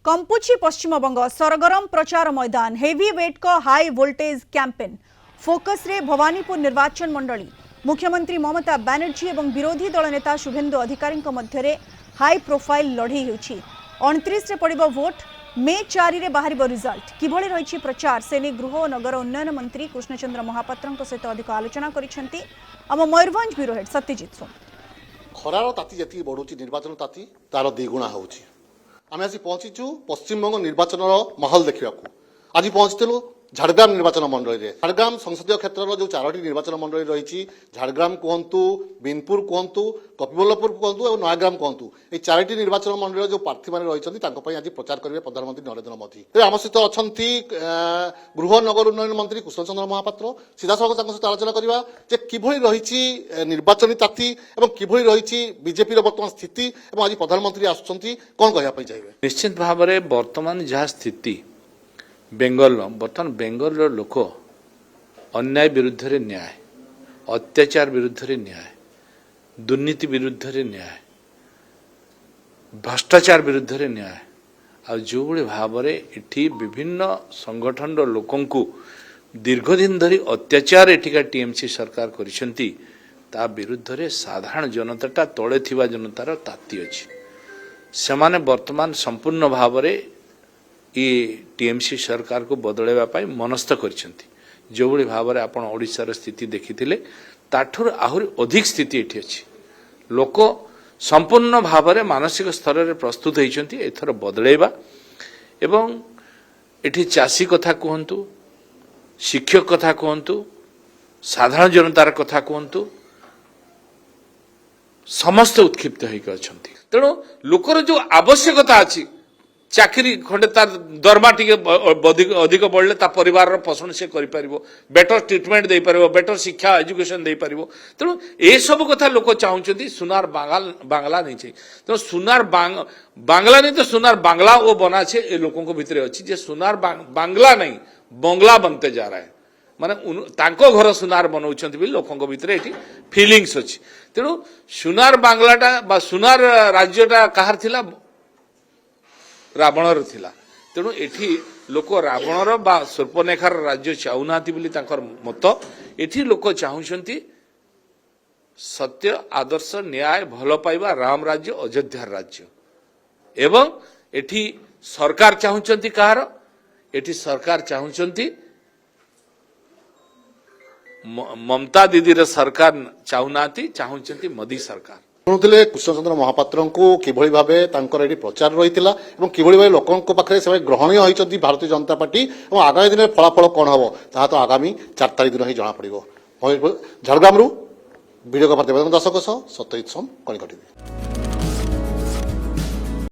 कंपुची पश्चिमबंग सरगरम प्रचार मैदान heavy weight को हाई वोल्टेज कैंपेन फोकस रे भवानीपुर निर्वाचन मंडली मुख्यमंत्री ममता बनर्जी और विरोधी दल नेता शुभेन्दु अधिकारी मध्य हाई प्रोफाइल लड़ई होछि 29 रे पड़िबो वोट मे 4 रे बाहर रिजल्ट किभଳି रही प्रचार से गृह और नगर उन्नयन मंत्री कृष्णचंद्र महापात्र सहित अधिक आलोचना करिसेंती आम मयूरभंज ब्यूरो हेड सत्यजित सोम खरार ताती जी बढ़ुची निर्वाचन ताती तार द्विगुणा होची आम आज पहुंचीचु पश्चिमबंग निर्वाचन माहौल देखा आज पहुंचलु झाड़ग्राम निर्वाचन मंडल में झाड़ग्राम संसदीय क्षेत्र जो 4टी निर्वाचन मंडल रही झाड़ग्राम कहतु बिनपुर कहतु कपिवल्लभपुर कहतु और नयाग्राम कहतु ये 4टी निर्वाचन मंडल जो प्रार्थी मैंने रही आज प्रचार करेंगे प्रधानमंत्री नरेंद्र मोदी आम सहित अच्छा गृह नगर उन्नयन मंत्री कृष्णचंद्र महापात्र सीधासख सहित आलोचना करवा किभଳି रही निर्वाचन ताती और किभଳି रही बीजेपी बर्तमान स्थिति और आज प्रधानमंत्री आसुच्चंती कौन कहवाई चाहिए। निश्चित भाव में बर्तमान जहाँ स्थिति बेंगल बर्तमान बेंगल लोक अन्याय विरुद्ध रे न्याय अत्याचार विरुद्ध रे न्याय दुर्नीति विरुद्ध रे न्याय भ्रष्टाचार विरुद्ध रे न्याय आ जो भाव में इठी विभिन्न संगठन लोकंकु दीर्घदिन धरी अत्याचार एठिका टीएमसी सरकार करिसेंती ता विरुद्ध रे साधारण जनताटा तले थिबा जनतार ताती अछि सेमाने वर्तमान संपूर्ण भाव में ये टीएमसी सरकार को बदलैवाई मनस्थ करछंती जो भली भाव में आपण ओडिशार स्थिति देखिथिले ताठुर आहुरी अधिक स्थिति एठी अछि लोक संपूर्ण भाव में मानसिक स्तर में प्रस्तुत होइछंती एथर बदलैबा एवं एठी चासी कथा कहंतु शिक्षक कथा कहंतु साधारण जनतार कथा कहंतु समस्त उत्क्षिप्त होइक अछंती तेणु लोकर जो आवश्यकता अछि चाकरी खंडे तार दरमा टिके अधिक बढ़ले ता परिवार पोषण से करि परिबो बेटर ट्रीटमेंट दे परिबो बेटर शिक्षा एजुकेशन दे परिबो तेणु ए सब कथा लोक चाहउछंती सुनार बांग्ला नहीं छै तो सुनार बांग्ला नहीं तो सुनार बांग्ला वो बना छे ए लोकों को भितरे अछि जे सुनार बांग्ला नहीं बंगला बनते जा रहा है माने तांको घर सुनार बनौछंती भी लोकों को भितरे एठी फीलिंग्स अछि तेणु सुनार बांग्लाटा बा सुनार राज्यटा कहार थिला रावणर थिला तेणु एठी लोक रावणर बा सर्पनेखार राज्य चाहूनाती बोली तांकर मत एठी लोक चाहूछंती सत्य आदर्श न्याय भल पाइबा राम राज्य अयोध्या राज्य एवं एठी सरकार चाहूछंती कहार एठी सरकार चाहूछंती ममता दीदी सरकार चाहूनाती चाहूछंती मोदी सरकार शुणुले कृष्णचंद्र महापात्र को किभଳି भाबे तांकर एटी प्रचार रहितिला एवं किभଳି भाबे लोकंक पाखरे से ग्रहणीय होइछथि भारतीय जनता पार्टी और आगामी दिन में फलाफल कौन हम ता तो आगामी 4 तारिख दिन ही जना पड़िबो। झाड़ग्राम वीडियो कभार देवेंद्र दासक सत्यजित सोम कलिकट टीवी।